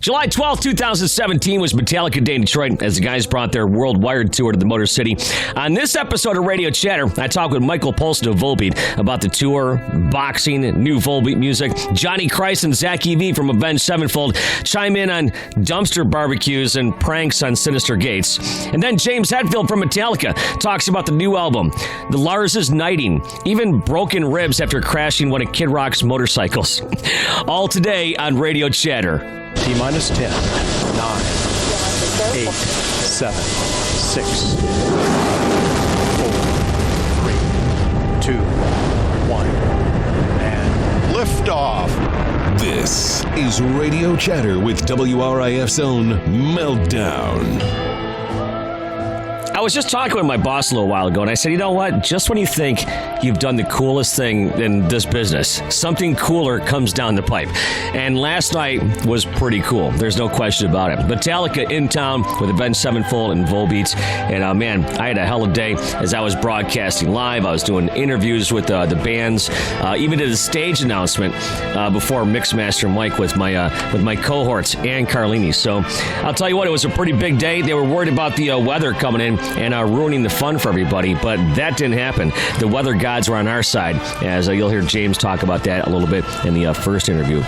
July 12, 2017 was Metallica Day in Detroit as the guys brought their worldwide tour to the Motor City. On this episode of Radio Chatter, I talk with Michael Poulsen of Volbeat about the tour, boxing, new Volbeat music. Johnny Christ and Zacky V from Avenged Sevenfold chime in on dumpster barbecues and pranks on Synyster Gates. And then James Hetfield from Metallica talks about the new album, the Lars' Knighting, even broken ribs after crashing one of Kid Rock's motorcycles. All today on Radio Chatter. T-minus 10, 9, 8, 7, 6, 4, 3, 2, 1, and liftoff. This is Radio Chatter with WRIF's own Meltdown. I was just talking with my boss a little while ago, and I said, you know what? Just when you think you've done the coolest thing in this business, something cooler comes down the pipe. And last night was pretty cool. There's no question about it. Metallica in town with Avenged Sevenfold and Volbeat. And man, I had a hell of a day as I was broadcasting live. I was doing interviews with the bands, even did a stage announcement before Mixmaster Mike with my cohorts and Carlini. So I'll tell you what, it was a pretty big day. They were worried about the weather coming in and ruining the fun for everybody, but that didn't happen. The weather gods were on our side, as you'll hear James talk about that a little bit in the first interview.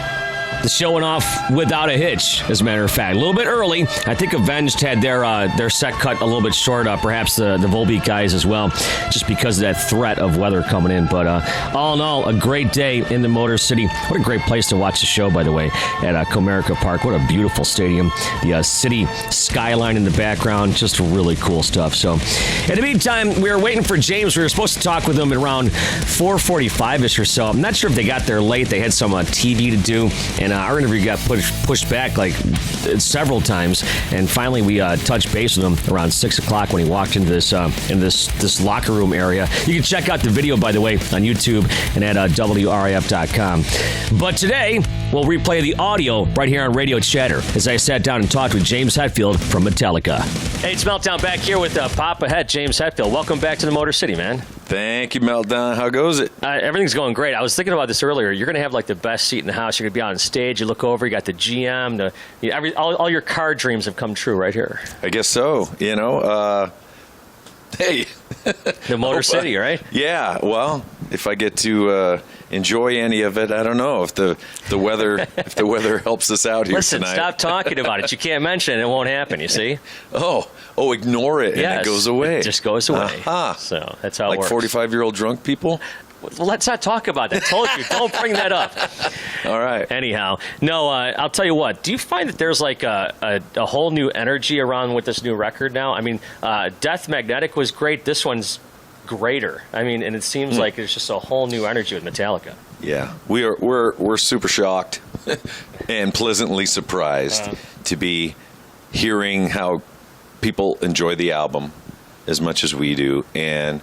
The show went off without a hitch, as a matter of fact. A little bit early. I think Avenged had their set cut a little bit short, perhaps the Volbeat guys as well, just because of that threat of weather coming in. But all in all, a great day in the Motor City. What a great place to watch the show, by the way, at Comerica Park. What a beautiful stadium. The city skyline in the background, just really cool stuff. So, in the meantime, we were waiting for James. We were supposed to talk with him at around 4:45-ish or so. I'm not sure if they got there late. They had some TV to do, and our interview got pushed back like several times, and finally we touched base with him around 6 o'clock when he walked into this locker room area. You can check out the video, by the way, on YouTube and at WRIF.com. But today we'll replay the audio right here on Radio Chatter as I sat down and talked with James Hetfield from Metallica. Hey, it's Meltdown back here with Papa Het, James Hetfield. Welcome back to the Motor City, man. Thank you, Meltdown. How goes it? Everything's going great. I was thinking about this earlier. You're going to have like the best seat in the house. You're going to be on stage. You look over. You got the GM. All your car dreams have come true right here. I guess so. Hey. The Motor City, right? Yeah. Well, if I get to enjoy any of it, I don't know if the weather helps us out here tonight. Listen, stop talking about it. You can't mention it. It won't happen. You see? Oh, ignore it, and it goes away. It just goes away. Uh-huh. So that's how it works. Like 45-year-old drunk people? Well, let's not talk about that. I told you, don't bring that up. All right. Anyhow, no, I'll tell you what. Do you find that there's like a whole new energy around with this new record now? I mean, Death Magnetic was great. This one's greater. I mean, and it seems like there's just a whole new energy with Metallica. Yeah, we're super shocked and pleasantly surprised to be hearing how people enjoy the album as much as we do, and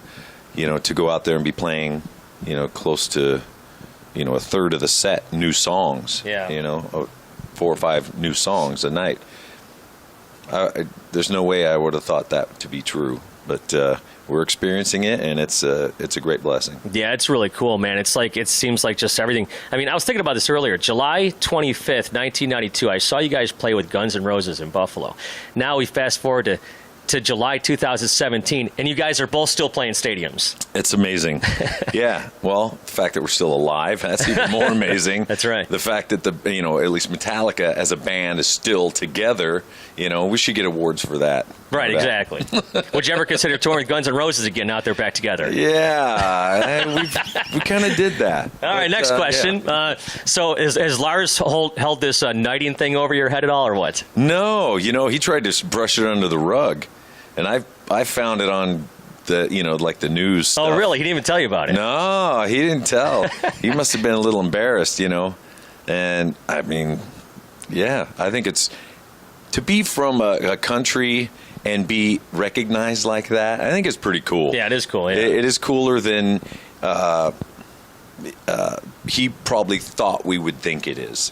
to go out there and be playing close to a third of the set new songs. 4 or 5 new songs a night. There's no way I would have thought that to be true, but we're experiencing it, and it's a great blessing. Yeah, it's really cool, man. It seems like just everything. I mean, I was thinking about this earlier. July 25th, 1992, I saw you guys play with Guns N' Roses in Buffalo. Now we fast forward to July 2017, and you guys are both still playing stadiums. It's amazing. Yeah. Well, the fact that we're still alive, that's even more amazing. That's right. The fact that at least Metallica as a band is still together, we should get awards for that. Right, exactly. Would you ever consider touring with Guns N' Roses again now they're back together? Yeah. we kind of did that. All right, next question. Yeah. So has Lars held this knighting thing over your head at all, or what? No. He tried to brush it under the rug. And I found it on the news stuff. Oh, really? He didn't even tell you about it? No, he didn't tell. He must have been a little embarrassed, And, I mean, yeah, I think it's to be from a country and be recognized like that, I think it's pretty cool. Yeah, it is cool. Yeah. It is cooler than he probably thought we would think it is.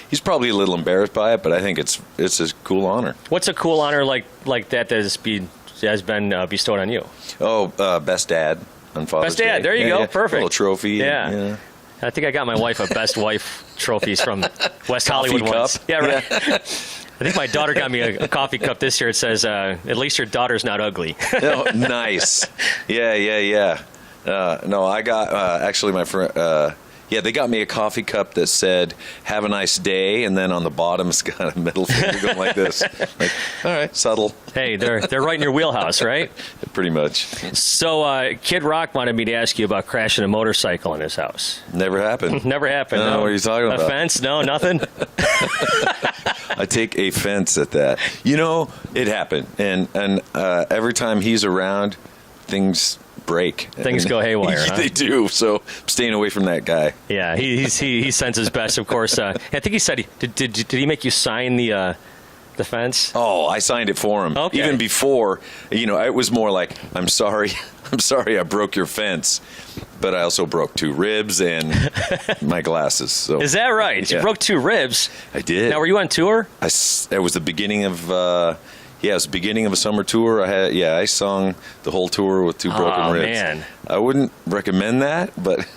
He's probably a little embarrassed by it, but I think it's a cool honor. What's a cool honor like that has been bestowed on you? Oh, best dad on Father's Day. Best dad. There you go. Yeah. Perfect. A little trophy. Yeah. I think I got my wife a best wife trophies from West Hollywood cup? once. Yeah, right. I think my daughter got me a coffee cup this year. It says, "At least your daughter's not ugly." Oh, nice. Yeah. No, I got actually my friend. Yeah, they got me a coffee cup that said "Have a nice day," and then on the bottom it's got a middle finger going like this. Like, all right, subtle. Hey, they're right in your wheelhouse, right? Pretty much. So, Kid Rock wanted me to ask you about crashing a motorcycle in his house. Never happened. Never happened. No, what are you talking about? A fence? No, nothing. I take offense at that. You know, it happened, and every time he's around, things break. Things go haywire. Huh? They do. So I'm staying away from that guy. Yeah, he sends his best, of course. I think he said, did he make you sign the fence? Oh, I signed it for him. Okay. Even before, it was more like, I'm sorry I broke your fence, but I also broke 2 ribs and my glasses. So is that right? Yeah. You broke 2 ribs. I did. Now, were you on tour? It was the beginning of. It was the beginning of a summer tour. I sung the whole tour with 2 broken ribs. Man. I wouldn't recommend that, but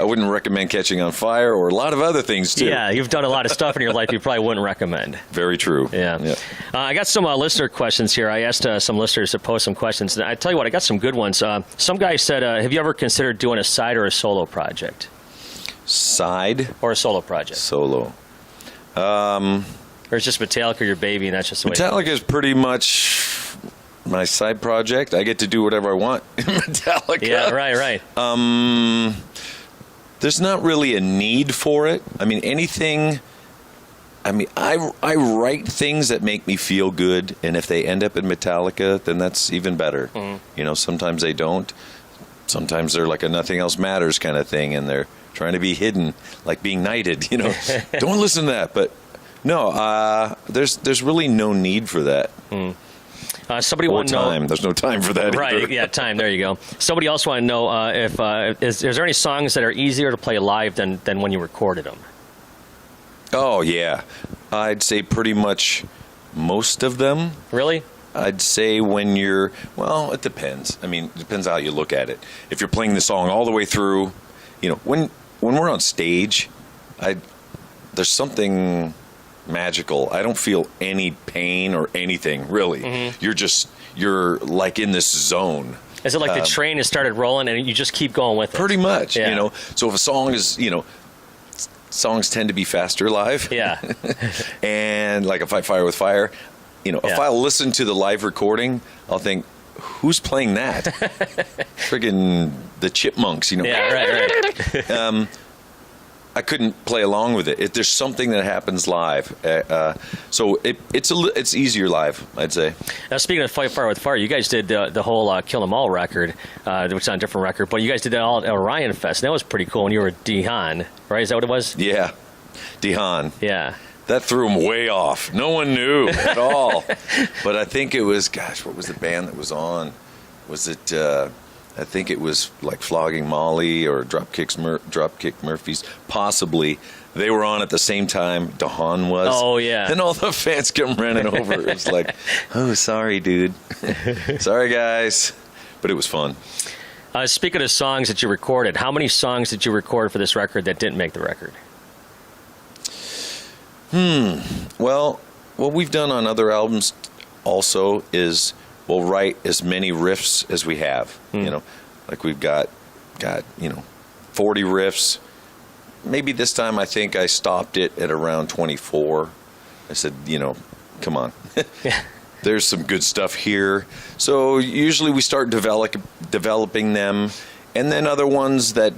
I wouldn't recommend Catching on Fire or a lot of other things, too. Yeah, you've done a lot of stuff in your life you probably wouldn't recommend. Very true. Yeah. I got some listener questions here. I asked some listeners to post some questions. And I tell you what, I got some good ones. Some guy said, have you ever considered doing a side or a solo project? Side? Or a solo project? Solo. Or it's just Metallica your baby, and that's just the way Metallica is pretty much my side project. I get to do whatever I want in Metallica. Yeah, right. There's not really a need for it. I mean, I write things that make me feel good, and if they end up in Metallica, then that's even better. Mm-hmm. Sometimes they don't. Sometimes they're like a nothing else matters kind of thing, and they're trying to be hidden, like being knighted. Don't listen to that, but. No, there's really no need for that. Somebody want to know. Time. There's no time for that. Right? Either. Yeah, time. There you go. Somebody else want to know is there any songs that are easier to play live than when you recorded them? Oh yeah, I'd say pretty much most of them. Really? I'd say when it depends. I mean, it depends how you look at it. If you're playing the song all the way through, when we're on stage, there's something magical. I don't feel any pain or anything, really. Mm-hmm. You're like in this zone. Is it like the train has started rolling and you just keep going with it? Pretty much, yeah. So if a song is, songs tend to be faster live. Yeah. And like if I Fire with Fire, if I listen to the live recording, I'll think, who's playing that? Friggin' the Chipmunks, Yeah, right. I couldn't play along with it. There's something that happens live, so it's easier live, I'd say. Now, speaking of Fight Fire with Fire, you guys did the whole Kill 'Em All record, which is on a different record, but you guys did that all at Orion Fest. And that was pretty cool when you were Dehan, right? Is that what it was? Yeah, Dehan. Yeah. That threw him way off. No one knew at all. But I think it was, what was the band that was on? Was it? I think it was like Flogging Molly or Dropkick Murphys. Possibly. They were on at the same time Dahan was. Oh, yeah. And all the fans come running over. It was like, oh, sorry, dude. Sorry, guys. But it was fun. Speaking of songs that you recorded, how many songs did you record for this record that didn't make the record? Well, what we've done on other albums also is we'll write as many riffs as we have. Like we've got 40 riffs. Maybe this time I think I stopped it at around 24. I said, come on. There's some good stuff here. So usually we start developing them, and then other ones that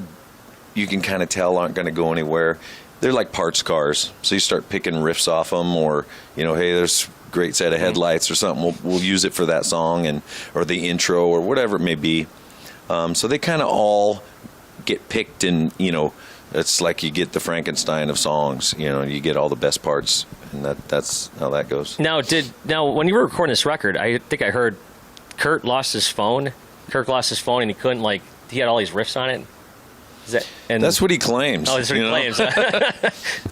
you can kind of tell aren't going to go anywhere. They're like parts cars. So you start picking riffs off them, or, hey, there's a great set of headlights or something. We'll use it for that song or the intro or whatever it may be. So they kind of all get picked, and, it's like you get the Frankenstein of songs. You get all the best parts, and that's how that goes. Now, when you were recording this record, I think I heard Kurt lost his phone. Kirk lost his phone, and he couldn't, he had all these riffs on it. That's what he claims. Oh, that's what he claims.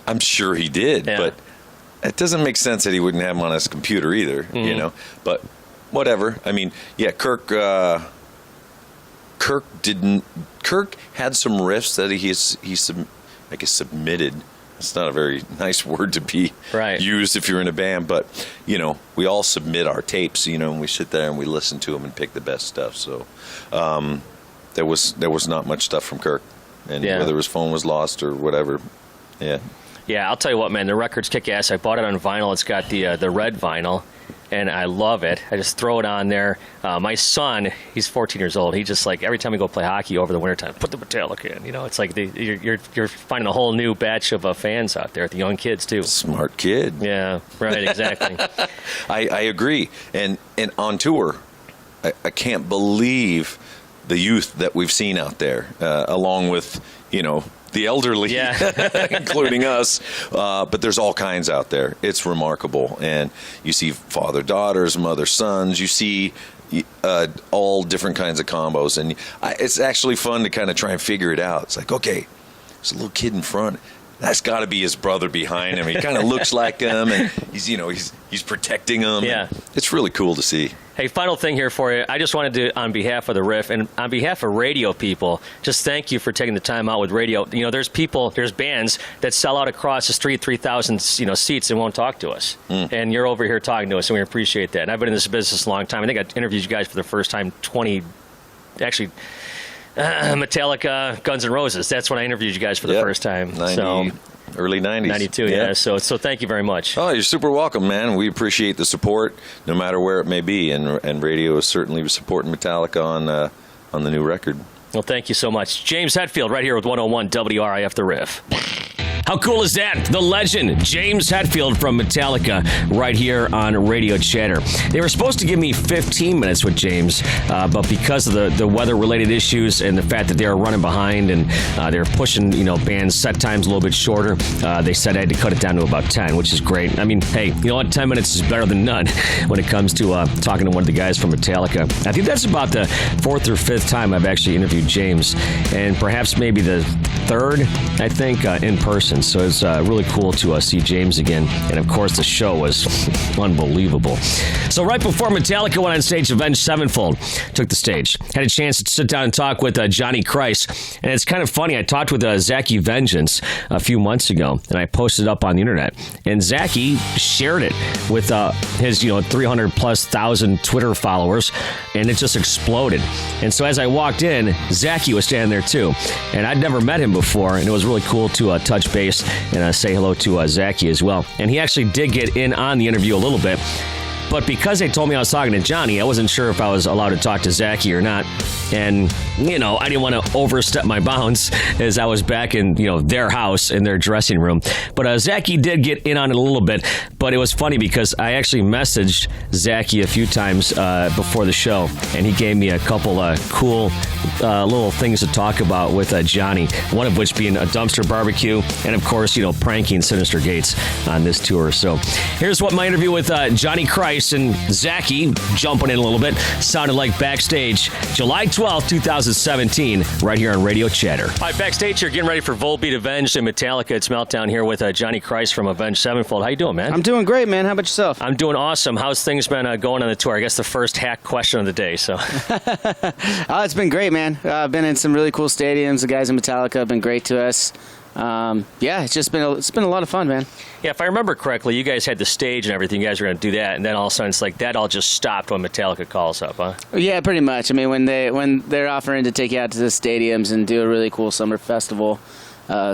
I'm sure he did, but it doesn't make sense that he wouldn't have them on his computer either, But whatever. I mean, Kirk Kirk had some riffs that he submitted. It's not a very nice word to be used if you're in a band, but we all submit our tapes, and we sit there and we listen to them and pick the best stuff. So there was not much stuff from Kirk, and whether his phone was lost or whatever, Yeah, I'll tell you what, man, the record's kick ass. I bought it on vinyl. It's got the red vinyl, and I love it. I just throw it on there. My son, he's 14 years old. He just every time we go play hockey over the wintertime, put the Metallica in. It's like you're finding a whole new batch of fans out there, the young kids too. Smart kid. Yeah, right, exactly. I agree. And on tour, I can't believe the youth that we've seen out there, along with the elderly, including us, but there's all kinds out there. It's remarkable, and you see father-daughters, mother-sons. You see all different kinds of combos, and it's actually fun to kind of try and figure it out. It's like, okay, there's a little kid in front. That's got to be his brother behind him. He kind of looks like him, and he's protecting him. Yeah, it's really cool to see. Hey, final thing here for you. I just wanted to, on behalf of the RIF and on behalf of radio people, just thank you for taking the time out with radio. There's bands that sell out across the street, 3,000 seats, and won't talk to us. And you're over here talking to us, and we appreciate that. And I've been in this business a long time. I think I interviewed you guys for the first time Metallica, Guns N' Roses. That's when I interviewed you guys for the first time. Early 90s. 92, yeah. So thank you very much. Oh, you're super welcome, man. We appreciate the support, no matter where it may be. And radio is certainly supporting Metallica on the new record. Well, thank you so much. James Hetfield right here with 101 WRIF The Riff. How cool is that? The legend, James Hetfield from Metallica, right here on Radio Chatter. They were supposed to give me 15 minutes with James, but because of the weather-related issues and the fact that they were running behind and they were pushing, bands' set times a little bit shorter, they said I had to cut it down to about 10, which is great. I mean, hey, you know what? 10 minutes is better than none when it comes to talking to one of the guys from Metallica. I think that's about the 4th or 5th time I've actually interviewed James, and perhaps maybe the 3rd, I think, in person. So it's really cool to see James again. And, of course, the show was unbelievable. So right before Metallica went on stage, Avenged Sevenfold took the stage. Had a chance to sit down and talk with Johnny Christ. And it's kind of funny. I talked with Zacky Vengeance a few months ago, and I posted it up on the internet. And Zacky shared it with his 300,000+ Twitter followers, and it just exploded. And so as I walked in, Zacky was standing there too. And I'd never met him before, and it was really cool to touch base and say hello to Zacky as well. And he actually did get in on the interview a little bit. But because they told me I was talking to Johnny, I wasn't sure if I was allowed to talk to Zacky or not. And, I didn't want to overstep my bounds as I was back in, their house, in their dressing room. But Zacky did get in on it a little bit. But it was funny because I actually messaged Zacky a few times before the show. And he gave me a couple cool little things to talk about with Johnny. One of which being a dumpster barbecue. And, of course, pranking Synyster Gates on this tour. So here's what my interview with Johnny Christ and Zacky, jumping in a little bit, sounded like backstage July 12th, 2017, right here on Radio Chatter. All right, backstage here, getting ready for Volbeat, Avenged, and Metallica. It's Meltdown here with Johnny Christ from Avenged Sevenfold. How you doing, man? I'm doing great, man. How about yourself? I'm doing awesome. How's things been going on the tour? I guess the first hack question of the day. So, it's been great, man. I've been in some really cool stadiums. The guys in Metallica have been great to us. It's been a lot of fun, man. Yeah, if I remember correctly, you guys had the stage and everything. You guys were going to do that, and then all of a sudden it's like that all just stopped when Metallica calls up, huh? Yeah, pretty much. I mean, when they're offering to take you out to the stadiums and do a really cool summer festival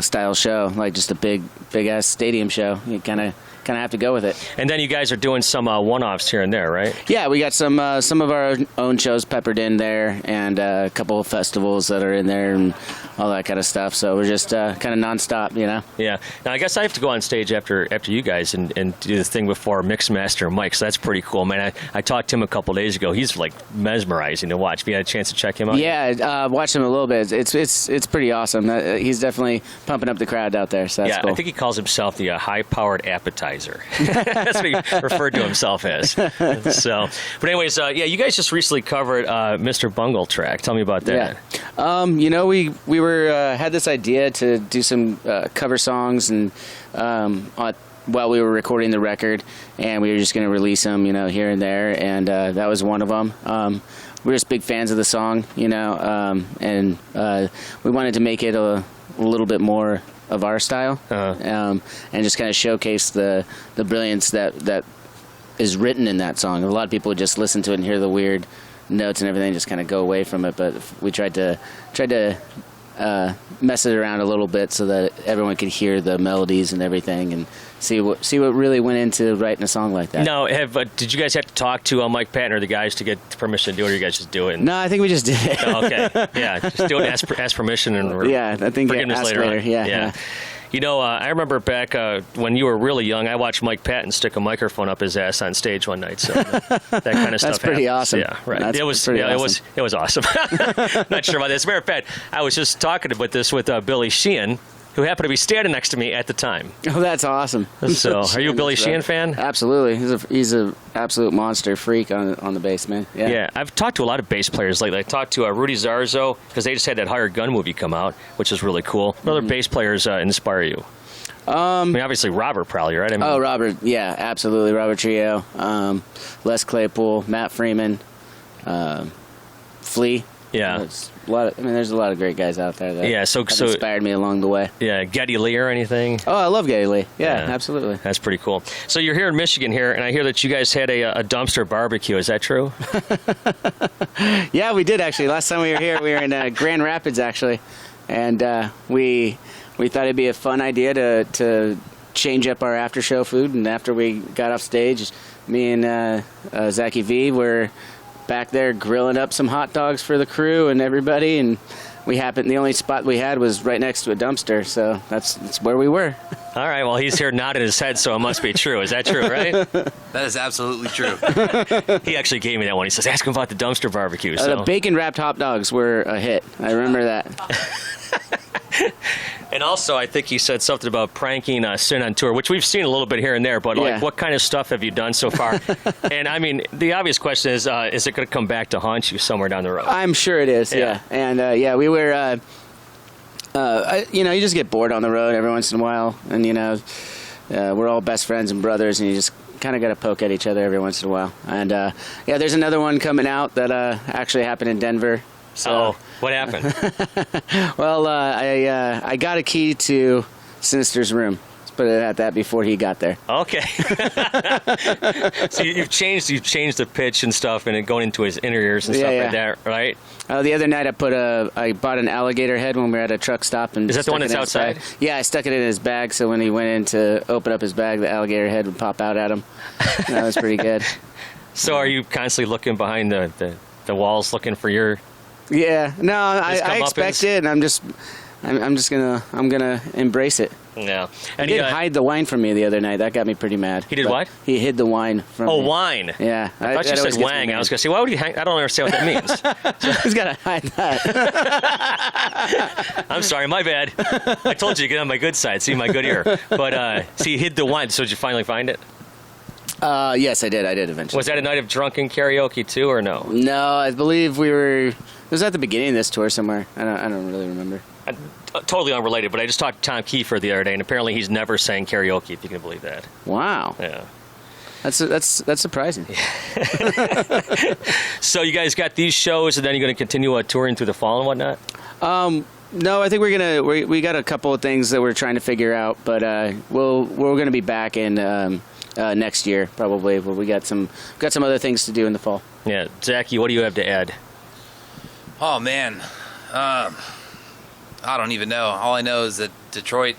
style show, like just a big ass stadium show, you kind of have to go with it. And then you guys are doing some one-offs here and there, right? Yeah, we got some of our own shows peppered in there, and a couple of festivals that are in there, and all that kind of stuff. So we're just kind of nonstop, Yeah. Now I guess I have to go on stage after you guys and do the thing before Mixmaster Mike. So that's pretty cool, man. I talked to him a couple days ago. He's like mesmerizing to watch. Have you had a chance to check him out? Yeah, watched him a little bit. It's pretty awesome. He's definitely pumping up the crowd out there. So that's cool. I think he calls himself the high-powered appetizer. That's what he referred to himself as. So, but anyways, you guys just recently covered Mr. Bungle track. Tell me about that. Yeah. We had this idea to do some cover songs and while we were recording the record, and we were just going to release them, here and there, and that was one of them. we're just big fans of the song, and we wanted to make it a little bit more of our style, and just kind of showcase the brilliance that is written in that song. A lot of people would just listen to it and hear the weird notes and everything, just kind of go away from it. But we tried to mess it around a little bit so that everyone could hear the melodies and everything, and see what really went into writing a song like that. Now, did you guys have to talk to Mike Patton or the guys to get permission to do it, or you guys just do it? No, I think we just did it. Oh, okay, yeah, just do it. Ask permission and I think forgiveness ask later on. Yeah. I remember back when you were really young, I watched Mike Patton stick a microphone up his ass on stage one night. So that kind of stuff. That's pretty happens. awesome. Yeah, right. That's it was. pretty Yeah, awesome. it was awesome. Not sure about this. As a matter of fact, I was just talking about this with Billy Sheehan, who happened to be standing next to me at the time. Oh, that's awesome. So, are you a Billy Sheehan fan? Absolutely. He's a absolute monster freak on the bass, man. Yeah, I've talked to a lot of bass players lately. I talked to Rudy Zarzo, because they just had that Hired Gun movie come out, which is really cool. What other bass players inspire you? I mean, obviously Robert probably, right? Robert, yeah, absolutely. Robert Trio, Les Claypool, Matt Freeman, Flea. Yeah. There's a lot of great guys out there that have inspired me along the way. Yeah, Geddy Lee or anything? Oh, I love Geddy Lee. Yeah, absolutely. That's pretty cool. So you're here in Michigan here, and I hear that you guys had a dumpster barbecue. Is that true? Yeah, we did actually. Last time we were here, we were in Grand Rapids actually, and we thought it'd be a fun idea to change up our after show food. And after we got off stage, me and Zacky V were back there grilling up some hot dogs for the crew and everybody, and the only spot we had was right next to a dumpster, so that's where we were. All right, well, he's here nodding his head, so it must be true. Is that true, right? That is absolutely true. He actually gave me that one. He says, ask him about the dumpster barbecue. The bacon-wrapped hot dogs were a hit. I remember that. And also, I think he said something about pranking Sin on tour, which we've seen a little bit here and there, but what kind of stuff have you done so far? And I mean, the obvious question is it going to come back to haunt you somewhere down the road? I'm sure it is, yeah. And we were, you just get bored on the road every once in a while, and we're all best friends and brothers, and you just kind of got to poke at each other every once in a while. And there's another one coming out that actually happened in Denver. So, what happened? Well, I got a key to Synyster's room. Let's put it at that before he got there. Okay. So you've changed the pitch and stuff, and going into his inner ears and stuff like that, right? The other night I bought an alligator head when we were at a truck stop, and is that the one that's outside? Yeah, I stuck it in his bag, so when he went in to open up his bag, the alligator head would pop out at him. That was pretty good. So are you constantly looking behind the walls, looking for your? Yeah, no, I expect it, and I'm gonna embrace it. Yeah, and he did hide the wine from me the other night. That got me pretty mad. He did what? He hid the wine from me. Oh, wine. Yeah, I thought you said wang. I was gonna say, why would he hang? I don't understand what that means. He's gotta hide that. I'm sorry, my bad. I told you to get on my good side, see my good ear. But so you hid the wine. So did you finally find it? Yes, I did. I did eventually. Was that a night of drunken karaoke too, or no? No, I believe we were. It was at the beginning of this tour somewhere. I don't really remember. Totally unrelated, but I just talked to Tom Kiefer the other day, and apparently he's never sang karaoke. If you can believe that. Wow. Yeah. That's surprising. So you guys got these shows, and then you're going to continue touring through the fall and whatnot. No, I think we got a couple of things that we're trying to figure out, but we're gonna be back in next year probably. Where we got some other things to do in the fall. Yeah, Zacky, what do you have to add? Oh man, I don't even know. All I know is that Detroit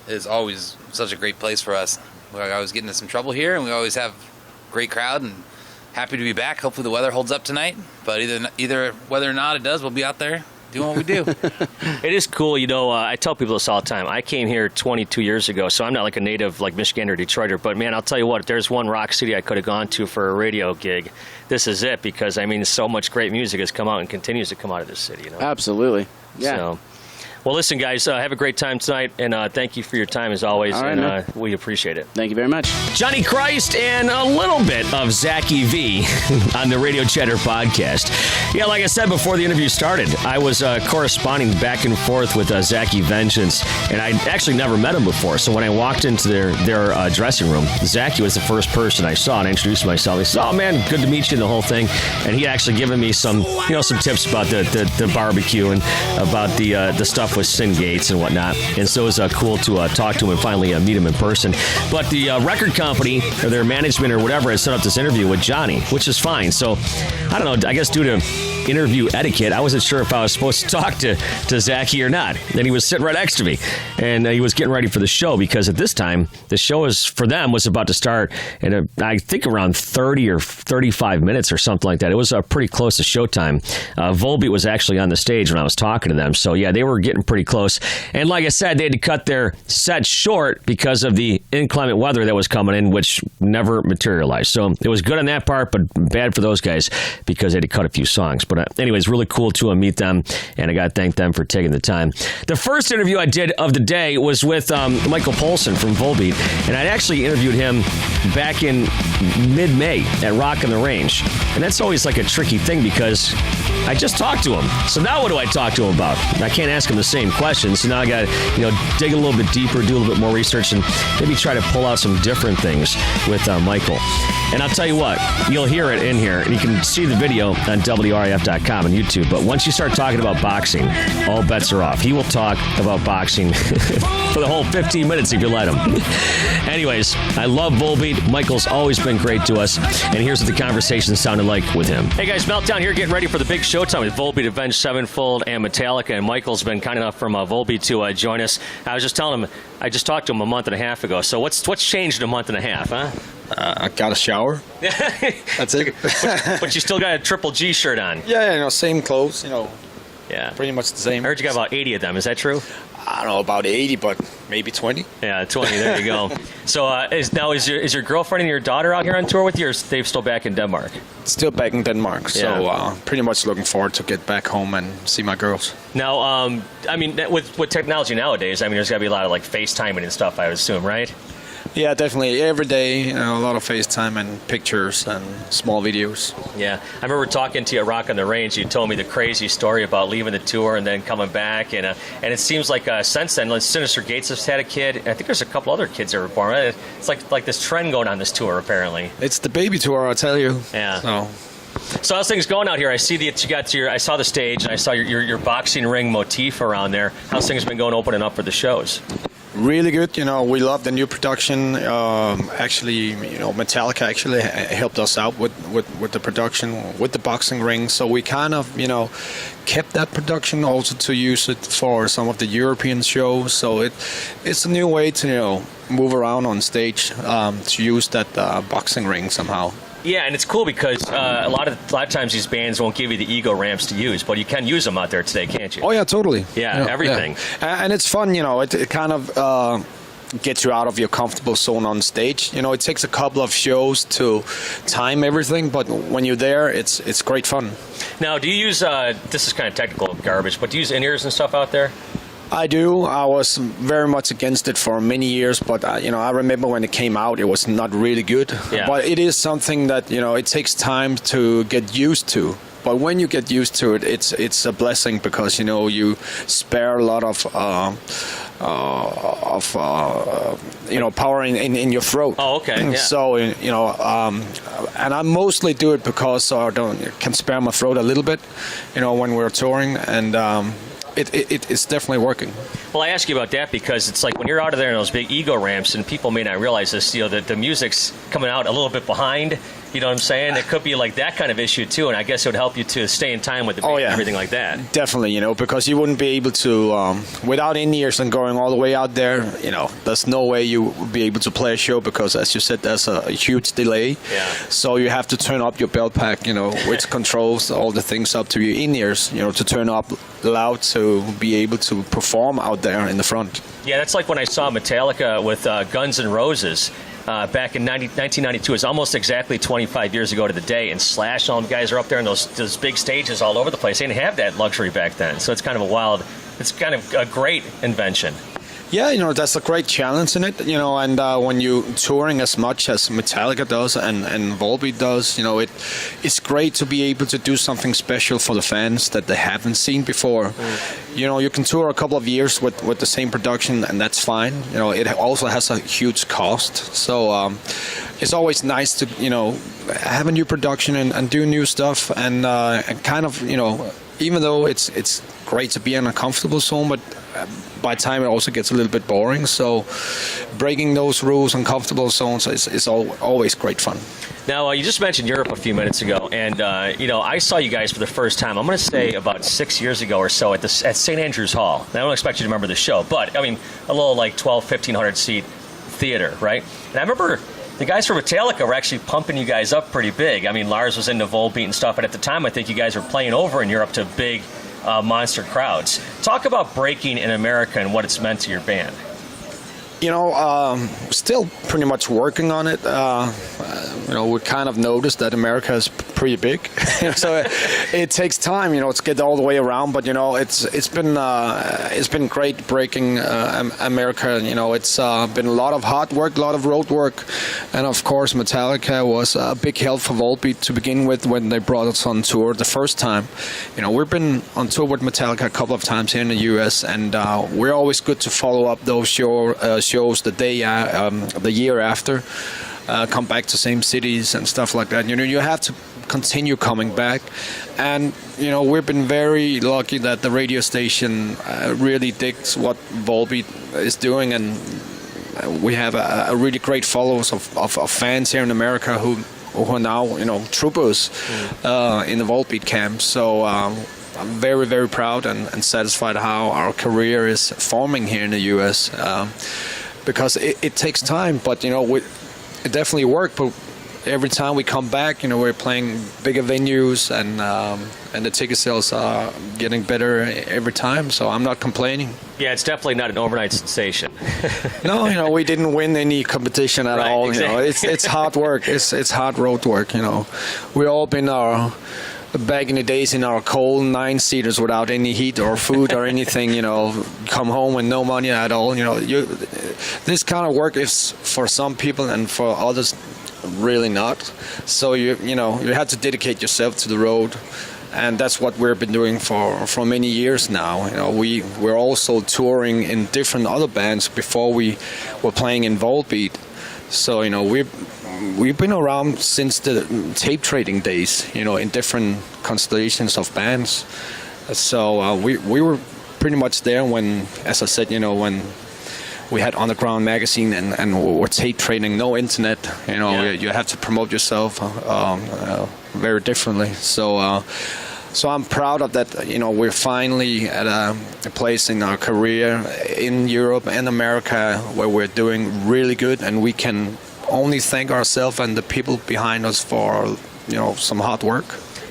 is always such a great place for us. We always get into some trouble here, and we always have a great crowd, and happy to be back. Hopefully the weather holds up tonight, but either whether or not it does, we'll be out there doing what we do. It is cool. I tell people this all the time. I came here 22 years ago, so I'm not like a native like Michigander or Detroiter, but man, I'll tell you what, if there's one rock city I could have gone to for a radio gig, this is it, because I mean, so much great music has come out and continues to come out of this city. Absolutely. Yeah. So, Well, listen, guys, have a great time tonight, and thank you for your time as always, All right, and we appreciate it. Thank you very much. Johnny Christ and a little bit of Zacky V on the Radio Chatter podcast. Yeah, like I said before the interview started, I was corresponding back and forth with Zacky Vengeance, and I actually never met him before. So when I walked into their dressing room, Zacky was the first person I saw, and I introduced myself. He said, "Oh man, good to meet you," and the whole thing. And he actually given me some tips about the barbecue and about the stuff with Synyster Gates and whatnot. And so it was cool to talk to him and finally meet him in person. But the record company or their management or whatever had set up this interview with Johnny, which is fine. So I don't know. I guess due to interview etiquette, I wasn't sure if I was supposed to talk to Zacky or not. And he was sitting right next to me, and he was getting ready for the show because at this time the show was about to start in I think around 30 or 35 minutes or something like that. It was pretty close to showtime. Volbeat was actually on the stage when I was talking to them, so yeah, they were getting pretty close. And like I said, they had to cut their set short because of the inclement weather that was coming in, which never materialized. So it was good on that part, but bad for those guys because they had to cut a few songs. But anyways, really cool to meet them, and I got to thank them for taking the time. The first interview I did of the day was with Michael Poulsen from Volbeat, and I'd actually interviewed him back in mid-May at Rock on the Range. And that's always like a tricky thing because I just talked to him. So now what do I talk to him about? I can't ask him the same questions. So now I got to dig a little bit deeper, do a little bit more research, and maybe try to pull out some different things with Michael. And I'll tell you what, you'll hear it in here, and you can see the video on WRIF.com and YouTube. But once you start talking about boxing, all bets are off. He will talk about boxing for the whole 15 minutes if you let him. Anyways, I love Volbeat. Michael's always been great to us, and here's what the conversation sounded like with him. Hey guys, Meltdown here, getting ready for the big showtime with Volbeat, Avenged Sevenfold, and Metallica. And Michael's been kind enough from Volbeat to join us. I was just telling him, I just talked to him a month and a half ago. So what's changed in a month and a half, huh? I got a shower. That's it. But you still got a Triple G shirt on. Yeah, same clothes, Yeah. pretty much the same. I heard you got about 80 of them. Is that true? I don't know about 80, but maybe 20. Yeah, 20. There you go. So is your girlfriend and your daughter out here on tour with you, or is Dave still back in Denmark? Still back in Denmark, so pretty much looking forward to get back home and see my girls. Now, I mean, with technology nowadays, I mean, there's got to be a lot of like FaceTiming and stuff, I would assume, right? Yeah, definitely. Every day, a lot of FaceTime and pictures and small videos. Yeah. I remember talking to you at Rock on the Range. You told me the crazy story about leaving the tour and then coming back. And it seems like since then, Synyster Gates has had a kid. I think there's a couple other kids that were born. It's like this trend going on this tour, apparently. It's the baby tour, I'll tell you. Yeah. So how's things going out here? I see that you got I saw the stage, and I saw your boxing ring motif around there. How's things been going opening up for the shows? Really good. We love the new production. Actually, Metallica actually helped us out with the production, with the boxing ring. So we kind of, kept that production also to use it for some of the European shows. So it's a new way to, move around on stage, to use that boxing ring somehow. Yeah, and it's cool because a lot of times these bands won't give you the ego ramps to use, but you can use them out there today, can't you? Oh yeah, totally. Yeah, everything. Yeah. And it's fun, it kind of gets you out of your comfortable zone on stage. It takes a couple of shows to time everything, but when you're there, it's great fun. Now, do you use this is kind of technical garbage, but do you use in-ears and stuff out there? I do. I was very much against it for many years, but I remember when it came out, it was not really good. Yeah. But it is something that it takes time to get used to. But when you get used to it, it's a blessing because you spare a lot of power in your throat. Oh, okay. Yeah. So and I mostly do it because I can spare my throat a little bit, when we're touring and. It's definitely working. Well, I ask you about that because it's like when you're out of there in those big ego ramps, and people may not realize this, that the music's coming out a little bit behind. You know what I'm saying? It could be like that kind of issue too, and I guess it would help you to stay in time with the beat and everything like that. Definitely, because you wouldn't be able to, without in-ears and going all the way out there, there's no way you would be able to play a show because, as you said, there's a huge delay. Yeah. So you have to turn up your belt pack, which controls all the things up to your in-ears, to turn up loud to be able to perform out there in the front. Yeah, that's like when I saw Metallica with Guns N' Roses. back in 1992. It's almost exactly 25 years ago to the day, and Slash and all the guys are up there in those big stages all over the place. They didn't have that luxury back then, so it's kind of it's kind of a great invention. Yeah, that's a great challenge in it, and when you touring as much as Metallica does and Volbeat does, it's great to be able to do something special for the fans that they haven't seen before. You can tour a couple of years with the same production, and that's fine. It also has a huge cost, so it's always nice to, have a new production and do new stuff, and kind of, even though it's great to be in a comfortable zone, but by time it also gets a little bit boring. So breaking those rules and comfortable zones is always great fun. Now, you just mentioned Europe a few minutes ago, and I saw you guys for the first time, I'm going to say about 6 years ago or so at St. Andrews Hall. And I don't expect you to remember the show, but, I mean, a little like 1,500 seat theater, right? And I remember the guys from Metallica were actually pumping you guys up pretty big. I mean, Lars was into Volbeat and stuff, but at the time I think you guys were playing over in Europe to big monster crowds. Talk about breaking in America and what it's meant to your band. Still pretty much working on it. We kind of noticed that America is pretty big, so it takes time, to get all the way around. But it's been great breaking America. It's been a lot of hard work, a lot of road work, and of course Metallica was a big help for Volbeat to begin with when they brought us on tour the first time. We've been on tour with Metallica a couple of times here in the U.S., and we're always good to follow up those shows the year after, come back to same cities and stuff like that. You have to continue coming back, and we've been very lucky that the radio station really digs what Volbeat is doing, and we have a really great followers of fans here in America who are now troopers in the Volbeat camp. So I'm very, very proud and satisfied how our career is forming here in the U.S. Because it takes time, but it definitely worked. But every time we come back, we're playing bigger venues, and the ticket sales are getting better every time. So I'm not complaining. Yeah, it's definitely not an overnight sensation. No, we didn't win any competition at all. Exactly. It's hard work. It's hard road work. We all been back in the days in our cold 9-seaters without any heat or food or anything, come home with no money at all. This kind of work is for some people, and for others really not. So you have to dedicate yourself to the road, and that's what we've been doing for many years now. We're also touring in different other bands before we were playing in Volbeat. So we've been around since the tape trading days, in different constellations of bands. So we were pretty much there when, as I said, when we had Underground magazine and we were tape trading, no internet. You have to promote yourself very differently. So I'm proud of that. We're finally at a place in our career in Europe and America where we're doing really good, and we can only thank ourselves and the people behind us for some hard work.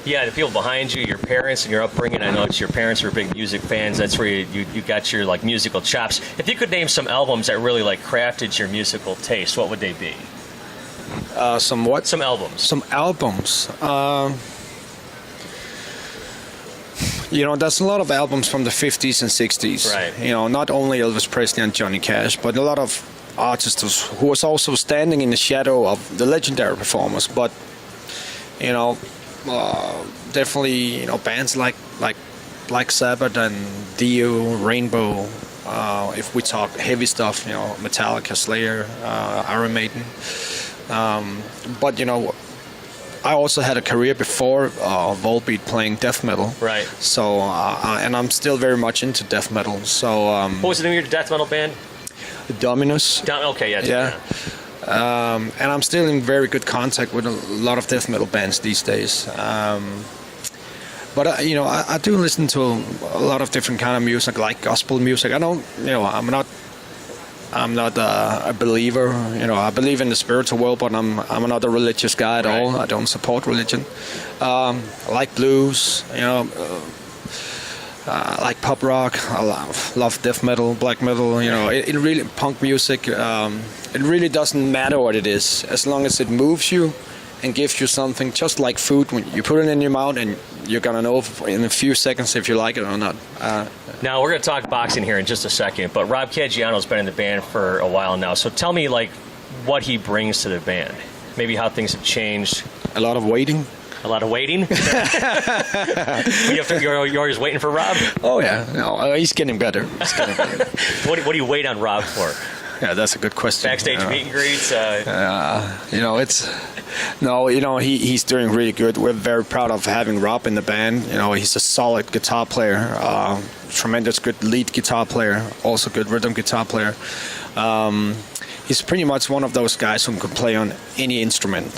Yeah, the people behind you, your parents and your upbringing. I know your parents were big music fans. That's where you got your musical chops. If you could name some albums that really crafted your musical taste, what would they be? Some what? Some albums. Some albums. There's a lot of albums from the 50s and 60s. Right. Not only Elvis Presley and Johnny Cash, but a lot of artists who was also standing in the shadow of the legendary performers. But, definitely, bands like Black Sabbath and Dio, Rainbow. If we talk heavy stuff, Metallica, Slayer, Iron Maiden. But, I also had a career before Volbeat playing death metal. Right. So, and I'm still very much into death metal. So. What was the name of your death metal band? Dominus. Okay, yeah. And I'm still in very good contact with a lot of death metal bands these days. But I do listen to a lot of different kind of music, like gospel music. I don't, I'm not a believer. I believe in the spiritual world, but I'm not a religious guy at all. I don't support religion. I like blues. like pop rock. I love death metal, black metal. You know, it really punk music. It really doesn't matter what it is, as long as it moves you and gives you something. Just like food, when you put it in your mouth, and you're gonna know in a few seconds if you like it or not. Now we're going to talk boxing here in just a second, but Rob Caggiano's been in the band for a while now. So tell me, like, what he brings to the band. Maybe how things have changed. A lot of waiting. A lot of waiting. You're always waiting for Rob. Oh yeah, no, he's getting better. He's getting better. What do you wait on Rob for? Yeah, that's a good question. Backstage meet and greets. You know, he's doing really good. We're very proud of having Rob in the band. You know, he's a solid guitar player, tremendous good lead guitar player, also good rhythm guitar player. He's pretty much one of those guys who can play on any instrument.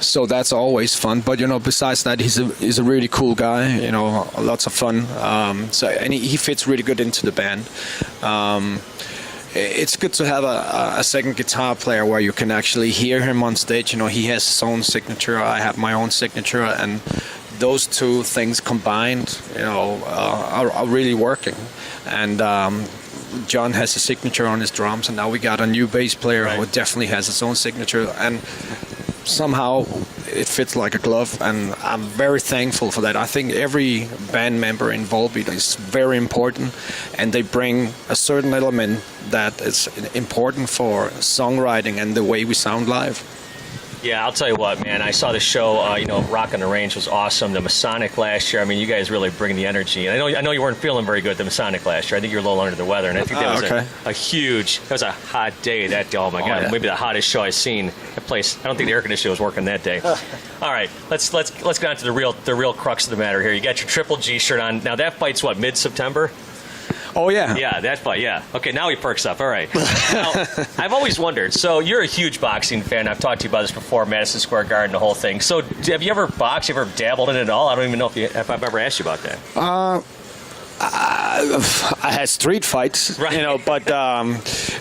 So that's always fun. But, you know, besides that, he's a really cool guy, you know, lots of fun. And he fits really good into the band. It's good to have a second guitar player where you can actually hear him on stage. You know, he has his own signature, I have my own signature, and those two things combined, you know, are really working. And John has a signature on his drums, and now we got a new bass player who definitely has his own signature, and somehow it fits like a glove, and I'm very thankful for that. I think every band member in Volbeat is very important, and they bring a certain element that is important for songwriting and the way we sound live. Yeah, I'll tell you what, man. I saw the show, Rock on the Range was awesome. The Masonic last year, I mean, you guys really bring the energy. And I know you weren't feeling very good, the Masonic last year. I think you were a little under the weather, and I think that was a huge, that was a hot day, that day. Oh, my God, maybe the hottest show I've seen. That place, I don't think the air conditioner was working that day. All right, let's get on to the real crux of the matter here. You got your Triple G shirt on. Now, that fight's what, mid-September? Oh, yeah. Yeah, that fight, yeah. Okay, now he perks up. All right. Now, I've always wondered, so you're a huge boxing fan. I've talked to you about this before, Madison Square Garden, the whole thing. So have you ever boxed? Have you ever dabbled in it at all? I don't even know if I've ever asked you about that. I had street fights, right. You know, but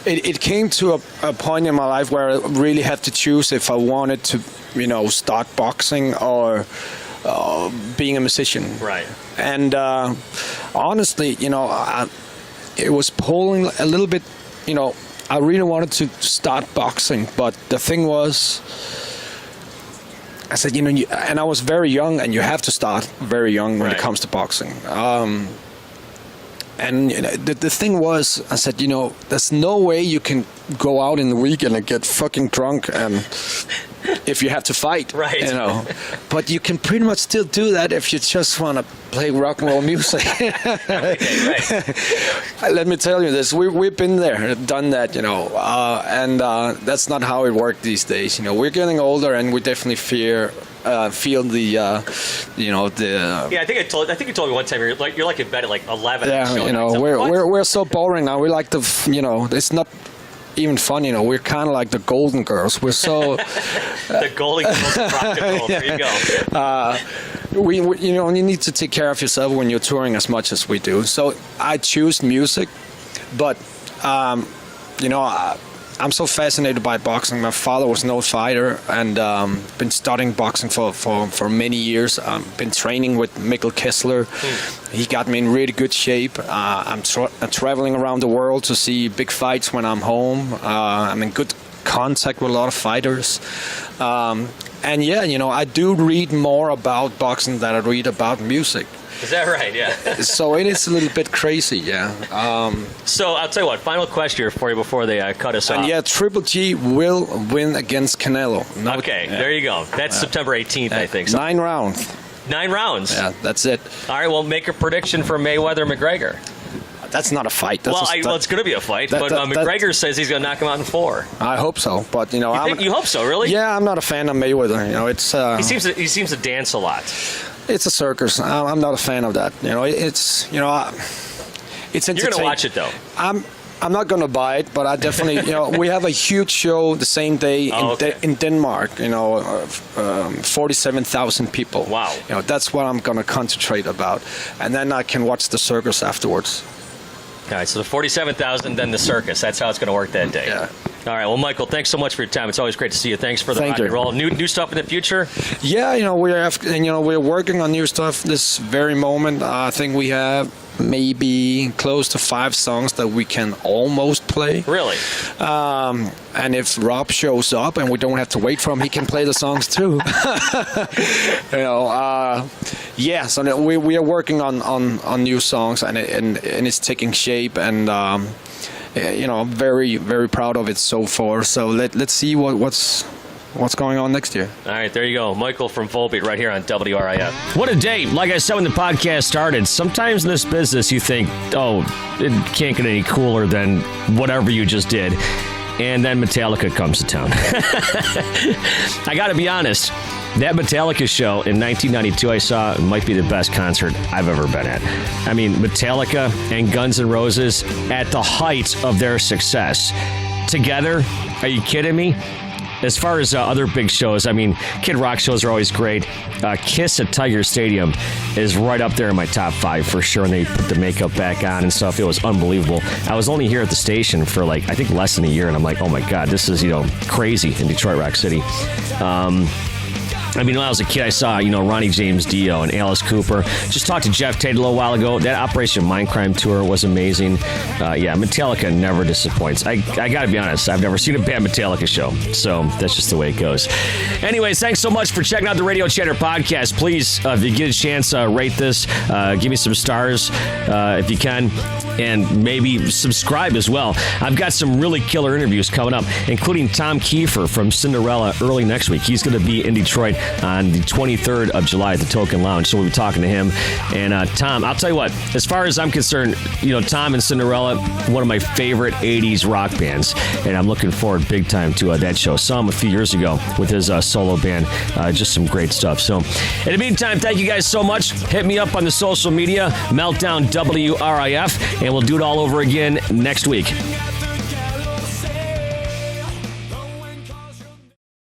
it came to a point in my life where I really had to choose if I wanted to, you know, start boxing or being a musician. Right. And honestly, you know, it was pulling a little bit, you know, I really wanted to start boxing, but the thing was, I said, you know, and I was very young, and you have to start very young when it comes to boxing. And you know, the thing was, I said, you know, there's no way you can go out in the weekend and get fucking drunk and if you have to fight, right? You know, but you can pretty much still do that if you just want to play rock and roll music. Right. Let me tell you this: we've been there, done that, you know, and that's not how it works these days. You know, we're getting older, and we definitely feel the, you know, the. Yeah, I think you told me one time you're like in bed at like 11. Yeah, you know, we're so boring now. We like you know, it's not even fun, you know. We're kind of like the Golden Girls. We're so the Golden Girls of rock and roll. There you go. We you know, you need to take care of yourself when you're touring as much as we do. So I choose music, but you know, I'm so fascinated by boxing. My father was no fighter, and been studying boxing for many years. Been training with Mikkel Kessler. He got me in really good shape. I'm traveling around the world to see big fights when I'm home. I'm in good contact with a lot of fighters. And yeah, you know, I do read more about boxing than I read about music. Is that right? Yeah. So it is a little bit crazy, yeah. So I'll tell you what, final question here for you before they cut us off. And yeah, Triple G will win against Canelo. There you go. That's September 18th, I think. So 9 rounds. 9 rounds? Yeah, that's it. All right, well, make a prediction for Mayweather-McGregor. That's not a fight. Well, it's going to be a fight, but McGregor says he's going to knock him out in 4. I hope so, but you know, you hope so, really? Yeah, I'm not a fan of Mayweather. You know, it's he seems to dance a lot. It's a circus. I'm not a fan of that. You know, it's, you know, it's entertaining. You're going to watch it though. I'm not going to buy it, but I definitely, you know, we have a huge show the same day in Denmark. You know, 47,000 people. Wow. You know, that's what I'm going to concentrate about, and then I can watch the circus afterwards. All right, so the 47,000, then the circus. That's how it's going to work that day. Yeah. All right. Well, Michael, thanks so much for your time. It's always great to see you. Thanks for the rock and roll. New stuff in the future? Yeah, we're working on new stuff this very moment. I think we have maybe close to 5 songs that we can almost play. Really? And if Rob shows up and we don't have to wait for him, he can play the songs too. So we are working on new songs, and it's taking shape, and I'm very, very proud of it so far. So let's see what's going on next year. All right, there you go. Michael from Volbeat right here on WRIF. What a day. Like I said when the podcast started, sometimes in this business you think, oh, it can't get any cooler than whatever you just did. And then Metallica comes to town. I got to be honest. That Metallica show in 1992 I saw might be the best concert I've ever been at. I mean, Metallica and Guns N' Roses at the height of their success. Together? Are you kidding me? As far as other big shows, I mean, Kid Rock shows are always great. Kiss at Tiger Stadium is right up there in my top 5 for sure. And they put the makeup back on and stuff. It was unbelievable. I was only here at the station for I think less than a year. And I'm like, oh my God, this is, crazy in Detroit Rock City. When I was a kid, I saw, Ronnie James Dio and Alice Cooper. Just talked to Jeff Tate a little while ago. That Operation Mindcrime tour was amazing. Metallica never disappoints. I got to be honest, I've never seen a bad Metallica show. So that's just the way it goes. Anyways, thanks so much for checking out the Radio Chatter podcast. Please, if you get a chance, rate this. Give me some stars if you can. And maybe subscribe as well. I've got some really killer interviews coming up, including Tom Kiefer from Cinderella early next week. He's going to be in Detroit on the 23rd of July at the Token Lounge, so we'll be talking to him. And Tom, I'll tell you what, as far as I'm concerned, Tom and Cinderella, one of my favorite 80s rock bands, and I'm looking forward big time to that show. Saw him a few years ago with his solo band. Just some great stuff. So in the meantime, thank you guys so much. Hit me up on the social media, Meltdown WRIF, and we'll do it all over again next week.